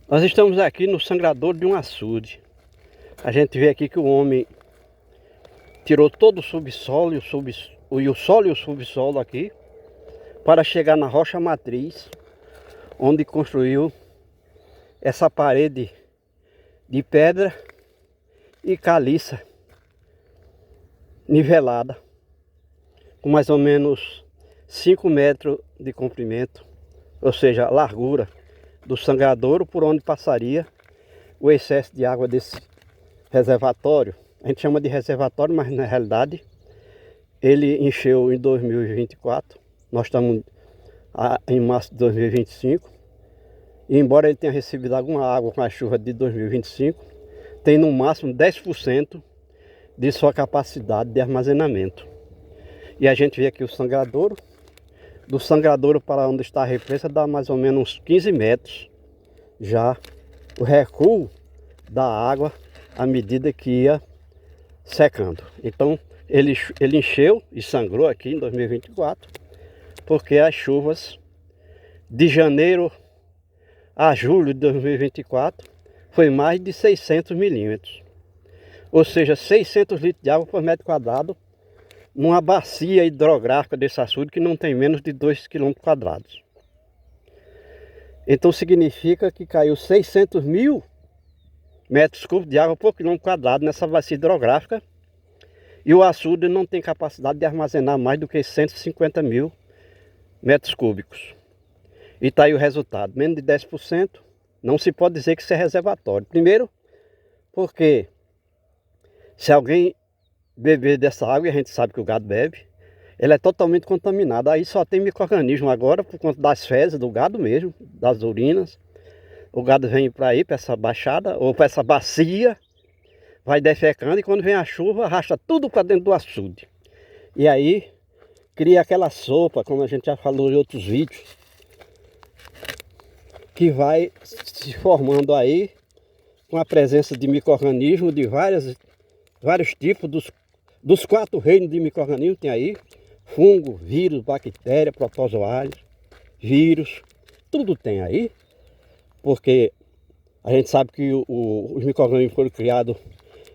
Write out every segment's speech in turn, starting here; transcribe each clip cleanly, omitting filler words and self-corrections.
Nós estamos aqui no sangrador de um açude. A gente vê aqui que o homem tirou todo o subsolo e o solo e o subsolo aqui para chegar na rocha matriz, onde construiu essa parede de pedra e caliça nivelada, com mais ou menos 5 metros de comprimento, ou seja, a largura do sangradouro por onde passaria o excesso de água desse reservatório. A gente chama de reservatório, mas na realidade ele encheu em 2024. Nós estamos em março de 2025. E embora ele tenha recebido alguma água com a chuva de 2025, tem no máximo 10% de sua capacidade de armazenamento. E a gente vê aqui o sangradouro. Do sangradouro para onde está a represa dá mais ou menos uns 15 metros já o recuo da água à medida que ia secando. Então ele encheu e sangrou aqui em 2024 porque as chuvas de janeiro a julho de 2024 foi mais de 600 milímetros, ou seja, 600 litros de água por metro quadrado numa bacia hidrográfica desse açude que não tem menos de 2 km quadrados. Então significa que caiu 600 mil metros cúbicos de água por quilômetro quadrado nessa bacia hidrográfica, e o açude não tem capacidade de armazenar mais do que 150 mil metros cúbicos. E está aí o resultado, menos de 10%, não se pode dizer que isso é reservatório. Primeiro, porque se alguém beber dessa água, e a gente sabe que o gado bebe, ela é totalmente contaminada. Aí só tem micro-organismo agora, por conta das fezes do gado mesmo, das urinas. O gado vem para aí, para essa baixada, ou para essa bacia, vai defecando, e quando vem a chuva, arrasta tudo para dentro do açude. E aí, cria aquela sopa, como a gente já falou em outros vídeos, que vai se formando aí, com a presença de micro-organismos de vários tipos, dos 4 reinos de micro-organismos tem aí: fungo, vírus, bactéria, protozoários, vírus, tudo tem aí, porque a gente sabe que os micro-organismos foram criados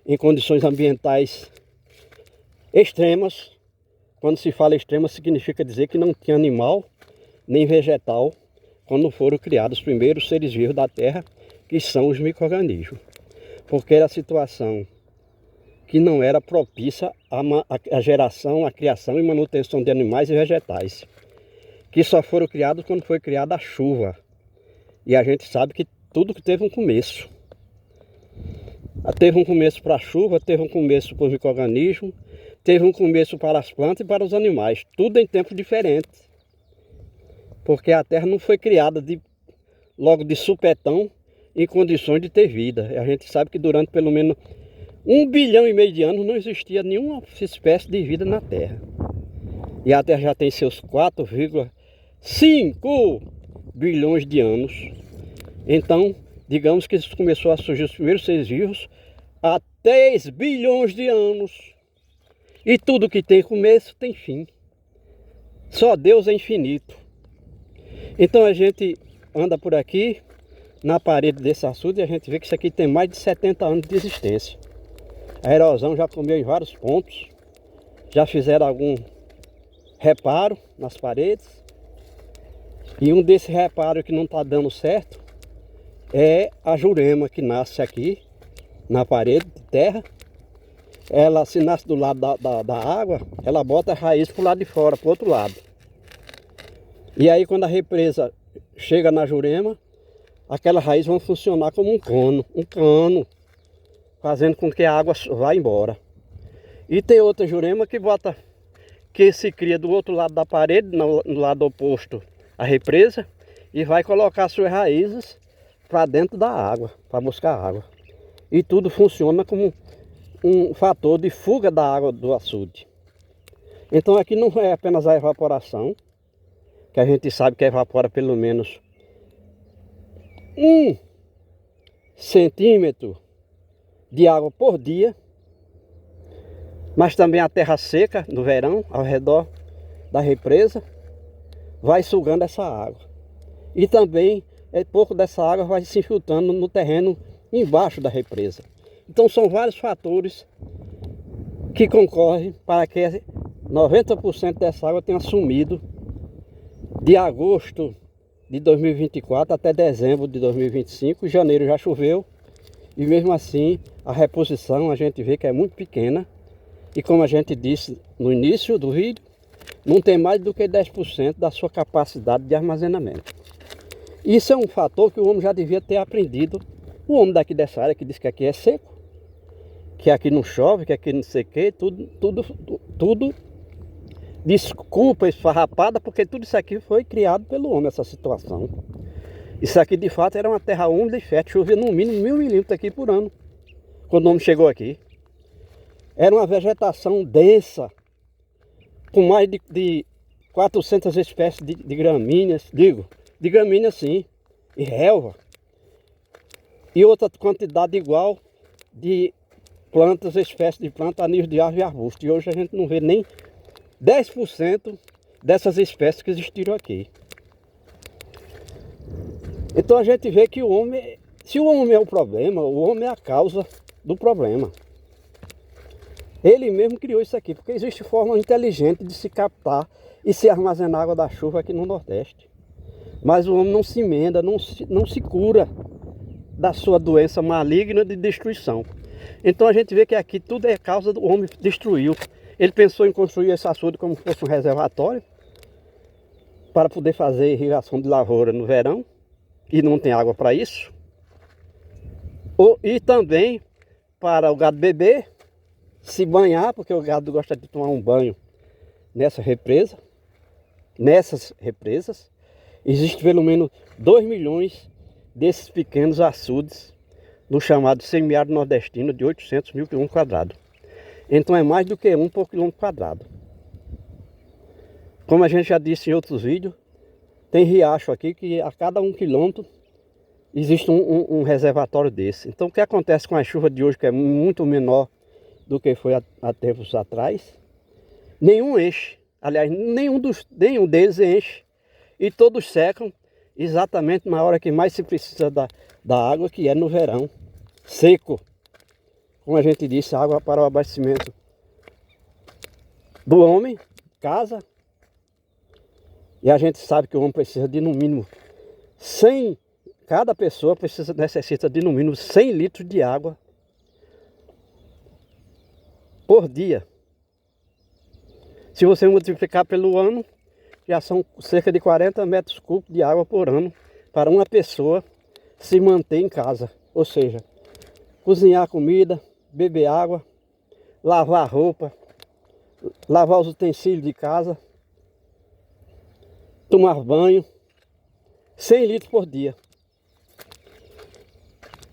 em condições ambientais extremas. Quando se fala extrema, significa dizer que não tinha animal nem vegetal quando foram criados os primeiros seres vivos da Terra, que são os micro-organismos, porque era a situação que não era propícia à geração, à criação e manutenção de animais e vegetais, que só foram criados quando foi criada a chuva. E a gente sabe que tudo que teve um começo. Teve um começo para a chuva, teve um começo para os micro-organismos, teve um começo para as plantas e para os animais, tudo em tempos diferentes. Porque a Terra não foi criada logo de supetão em condições de ter vida. E a gente sabe que durante pelo menos 1,5 bilhão de anos não existia nenhuma espécie de vida na Terra. E a Terra já tem seus 4,5 bilhões de anos. Então, digamos que começou a surgir os primeiros seres vivos há 3 bilhões de anos. E tudo que tem começo tem fim. Só Deus é infinito. Então a gente anda por aqui, na parede desse açude, e a gente vê que isso aqui tem mais de 70 anos de existência. A erosão já comeu em vários pontos, já fizeram algum reparo nas paredes. E um desses reparos que não está dando certo é a jurema que nasce aqui na parede de terra. Ela, se nasce do lado da água, ela bota a raiz para o lado de fora, para o outro lado. E aí quando a represa chega na jurema, aquela raiz vai funcionar como um cano, fazendo com que a água vá embora. E tem outra jurema que se cria do outro lado da parede, no lado oposto à represa, e vai colocar suas raízes para dentro da água, para buscar água. E tudo funciona como um fator de fuga da água do açude. Então aqui não é apenas a evaporação, que a gente sabe que evapora pelo menos 1 centímetro de água por dia, mas também a terra seca no verão, ao redor da represa, vai sugando essa água. E também pouco dessa água vai se infiltrando no terreno embaixo da represa. Então são vários fatores que concorrem para que 90% dessa água tenha sumido de agosto de 2024 até dezembro de 2025. Em janeiro já choveu e mesmo assim a reposição a gente vê que é muito pequena. E como a gente disse no início do vídeo, não tem mais do que 10% da sua capacidade de armazenamento. Isso é um fator que o homem já devia ter aprendido. O homem daqui dessa área que diz que aqui é seco, que aqui não chove, que aqui não sei o que, tudo desculpa esfarrapada, porque tudo isso aqui foi criado pelo homem, essa situação. Isso aqui de fato era uma terra úmida e fértil, chovia no mínimo 1000 milímetros aqui por ano, quando o homem chegou aqui. Era uma vegetação densa, com mais de 400 espécies de gramíneas, de gramíneas sim, e relva. E outra quantidade igual de plantas, espécies de plantas a nível de árvore e arbusto. E hoje a gente não vê nem 10% dessas espécies que existiram aqui. Então a gente vê que o homem, se o homem é o problema, o homem é a causa do problema. Ele mesmo criou isso aqui, porque existe forma inteligente de se captar e se armazenar água da chuva aqui no Nordeste. Mas o homem não se emenda, não se cura da sua doença maligna de destruição. Então a gente vê que aqui tudo é causa do homem destruiu. Ele pensou em construir esse açude como se fosse um reservatório para poder fazer irrigação de lavoura no verão, e não tem água para isso. E também para o gado beber, se banhar, porque o gado gosta de tomar um banho nessas represas. Existe pelo menos 2 milhões desses pequenos açudes no chamado semiárido nordestino de 800 mil quilômetros quadrados. Então é mais do que 1 por quilômetro quadrado. Como a gente já disse em outros vídeos, tem riacho aqui que a cada 1 quilômetro existe um reservatório desse. Então o que acontece com a chuva de hoje, que é muito menor do que foi há tempos atrás, nenhum enche. Aliás, nenhum deles enche. E todos secam exatamente na hora que mais se precisa da água, que é no verão, seco. Como a gente disse, água para o abastecimento do homem, casa. E a gente sabe que o homem precisa de no mínimo 100, cada pessoa necessita de no mínimo 100 litros de água por dia. Se você multiplicar pelo ano, já são cerca de 40 metros cúbicos de água por ano para uma pessoa se manter em casa. Ou seja, cozinhar comida, beber água, lavar roupa, lavar os utensílios de casa, tomar banho, 100 litros por dia.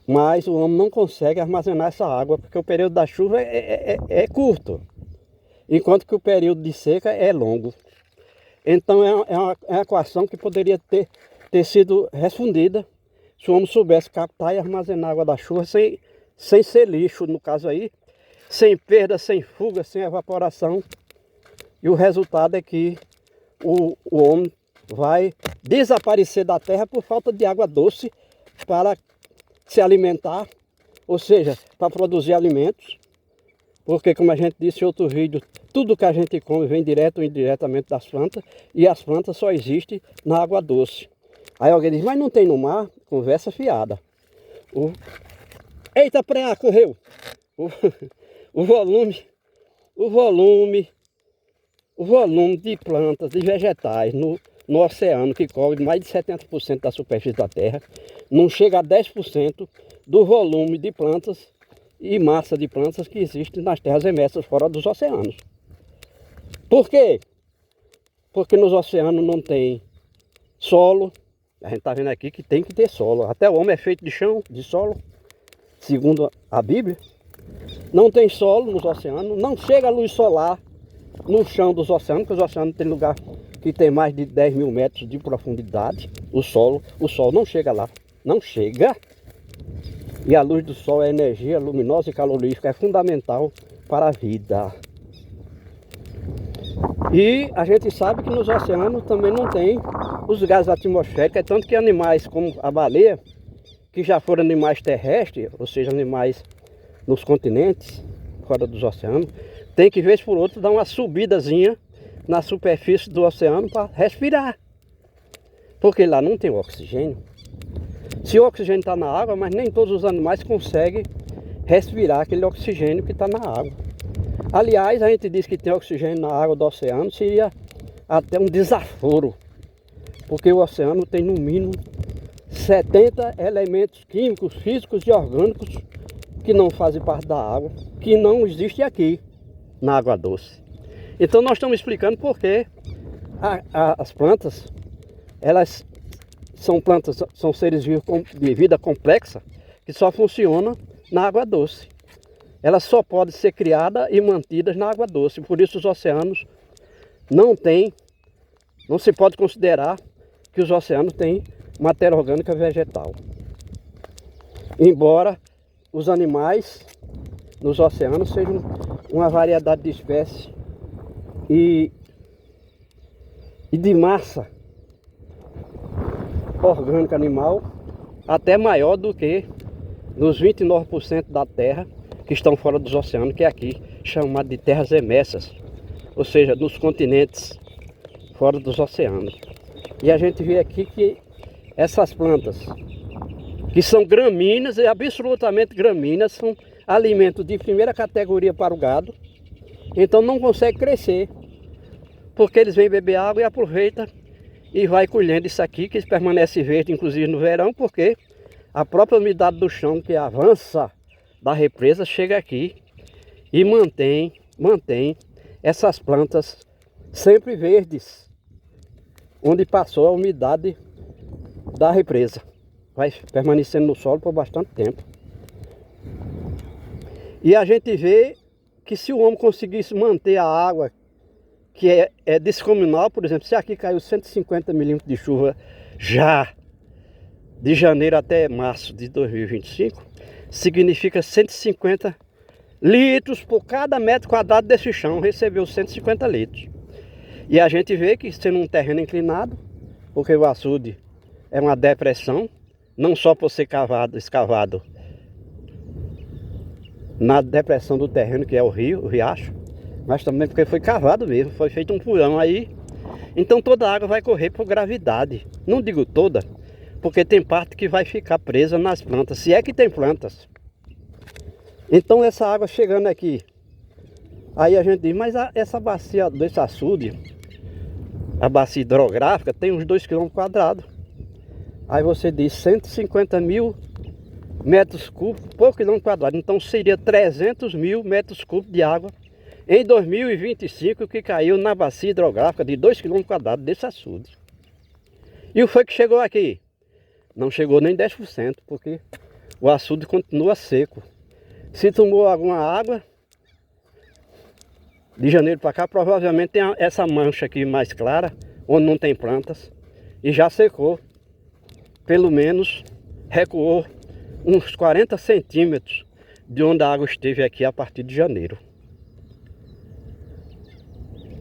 Mas o homem não consegue armazenar essa água, porque o período da chuva é curto, enquanto que o período de seca é longo. Então é uma equação que poderia ter sido respondida se o homem soubesse captar e armazenar água da chuva sem ser lixo, no caso aí, sem perda, sem fuga, sem evaporação. E o resultado é que o homem vai desaparecer da terra por falta de água doce para se alimentar, ou seja, para produzir alimentos. Porque, como a gente disse em outro vídeo, tudo que a gente come vem direto ou indiretamente das plantas, e as plantas só existem na água doce. Aí alguém diz, mas não tem no mar? Conversa fiada. Eita, preá, correu! O volume de plantas, de vegetais no oceano, que cobre mais de 70% da superfície da Terra, não chega a 10% do volume de plantas e massa de plantas que existem nas terras emersas fora dos oceanos. Por quê? Porque nos oceanos não tem solo. A gente está vendo aqui que tem que ter solo. Até o homem é feito de chão, de solo, segundo a Bíblia. Não tem solo nos oceanos, não chega a luz solar no chão dos oceanos, porque os oceanos tem lugar que tem mais de 10 mil metros de profundidade. O sol não chega lá, não chega. E a luz do sol é energia luminosa e calorífica, é fundamental para a vida. E a gente sabe que nos oceanos também não tem os gases atmosféricos, é tanto que animais como a baleia, que já foram animais terrestres, ou seja, animais nos continentes, fora dos oceanos, tem que, vez por outra, dar uma subidazinha na superfície do oceano para respirar. Porque lá não tem oxigênio. Se o oxigênio está na água, mas nem todos os animais conseguem respirar aquele oxigênio que está na água. Aliás, a gente diz que tem oxigênio na água do oceano, seria até um desaforo. Porque o oceano tem no mínimo 70 elementos químicos, físicos e orgânicos que não fazem parte da água, que não existe aqui na água doce. Então nós estamos explicando por que as plantas, elas são seres vivos de vida complexa que só funcionam na água doce. Elas só podem ser criadas e mantidas na água doce. Por isso os oceanos não se pode considerar que os oceanos têm matéria orgânica vegetal. Embora os animais nos oceanos sejam uma variedade de espécies e de massa orgânica animal até maior do que nos 29% da terra que estão fora dos oceanos, que é aqui chamado de terras emersas, ou seja, nos continentes fora dos oceanos. E a gente vê aqui que essas plantas, que são gramíneas, e absolutamente gramíneas, são alimentos de primeira categoria para o gado, então não consegue crescer, porque eles vêm beber água e aproveitam e vai colhendo isso aqui, que permanece verde, inclusive no verão, porque a própria umidade do chão que avança da represa chega aqui e mantém essas plantas sempre verdes, onde passou a umidade da represa. Vai permanecendo no solo por bastante tempo. E a gente vê que se o homem conseguisse manter a água, que é descomunal, por exemplo, se aqui caiu 150 milímetros de chuva já de janeiro até março de 2025, significa 150 litros por cada metro quadrado desse chão, recebeu 150 litros. E a gente vê que sendo um terreno inclinado, porque o açude é uma depressão, não só por ser escavado na depressão do terreno, que é o rio, o riacho, mas também porque foi cavado mesmo, foi feito um furão aí. Então toda a água vai correr por gravidade. Não digo toda, porque tem parte que vai ficar presa nas plantas, se é que tem plantas. Então essa água chegando aqui, aí a gente diz, mas essa bacia desse açude, a bacia hidrográfica, tem uns 2 km². Aí você diz 150 mil metros cúbicos por km². Então seria 300 mil metros cúbicos de água em 2025 que caiu na bacia hidrográfica de 2 km² desse açude. E o foi que chegou aqui? Não chegou nem 10%, porque o açude continua seco. Se tomou alguma água, de janeiro para cá, provavelmente tem essa mancha aqui mais clara, onde não tem plantas, e já secou. Pelo menos recuou uns 40 centímetros de onde a água esteve aqui a partir de janeiro.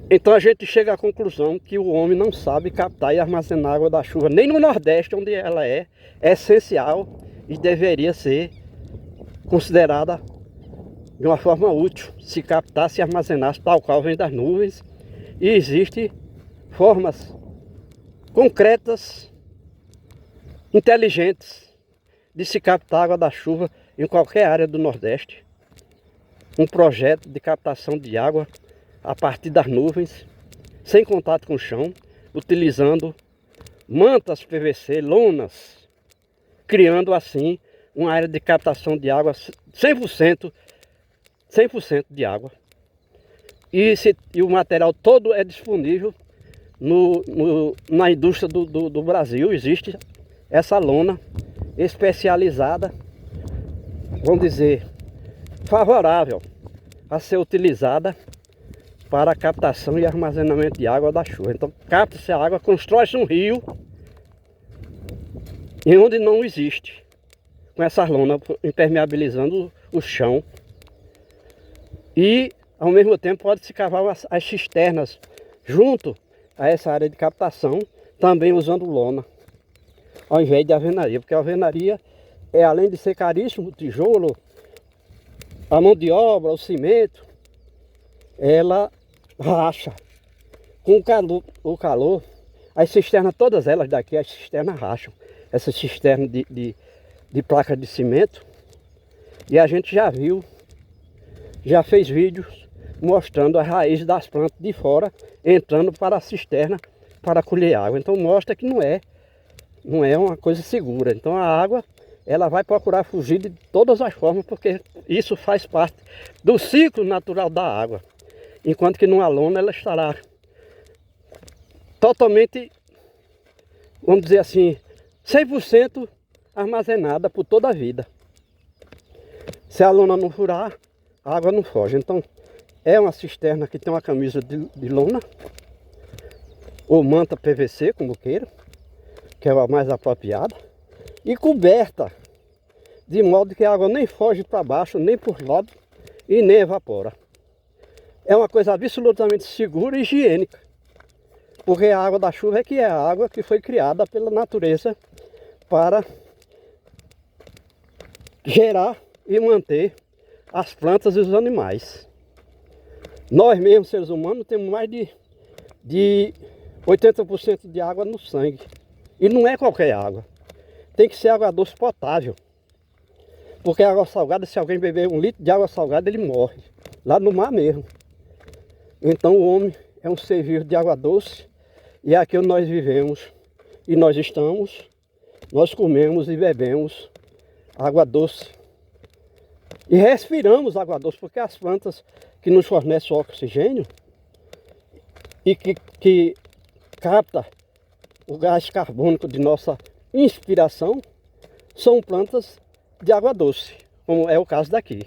Então a gente chega à conclusão que o homem não sabe captar e armazenar água da chuva, nem no Nordeste, onde ela é essencial e deveria ser considerada de uma forma útil, se captasse e armazenasse tal qual vem das nuvens. E existem formas concretas, inteligentes, de se captar água da chuva em qualquer área do Nordeste. Um projeto de captação de água a partir das nuvens, sem contato com o chão, utilizando mantas PVC, lonas, criando assim uma área de captação de água 100% de água. E o material todo é disponível na indústria do Brasil. Existe essa lona especializada, vamos dizer, favorável a ser utilizada para a captação e armazenamento de água da chuva. Então capta-se a água, constrói-se um rio em onde não existe, com essa lona impermeabilizando o chão. E ao mesmo tempo pode-se cavar as cisternas junto a essa área de captação, também usando lona, ao invés de alvenaria, porque a alvenaria além de ser caríssimo, o tijolo, a mão de obra, o cimento, ela racha. Com o calor, as cisternas, todas elas daqui, as cisternas racham. Essas cisternas de placa de cimento. E a gente já viu, já fez vídeos mostrando as raízes das plantas de fora, entrando para a cisterna para colher água. Então mostra que não é uma coisa segura. Então a água, ela vai procurar fugir de todas as formas, porque isso faz parte do ciclo natural da água. Enquanto que numa lona ela estará totalmente, vamos dizer assim, 100% armazenada por toda a vida. Se a lona não furar, a água não foge. Então é uma cisterna que tem uma camisa de lona, ou manta PVC, como queira, que é a mais apropriada, e coberta, de modo que a água nem foge para baixo, nem por lado, e nem evapora. É uma coisa absolutamente segura e higiênica, porque a água da chuva é a água que foi criada pela natureza para gerar e manter as plantas e os animais. Nós mesmos, seres humanos, temos mais de 80% de água no sangue. E não é qualquer água. Tem que ser água doce potável. Porque a água salgada, se alguém beber 1 litro de água salgada, ele morre. Lá no mar mesmo. Então o homem é um ser vivo de água doce. E é aqui onde nós vivemos. E nós estamos. Nós comemos e bebemos água doce. E respiramos água doce. Porque as plantas que nos fornecem o oxigênio e que capta o gás carbônico de nossa inspiração, são plantas de água doce, como é o caso daqui.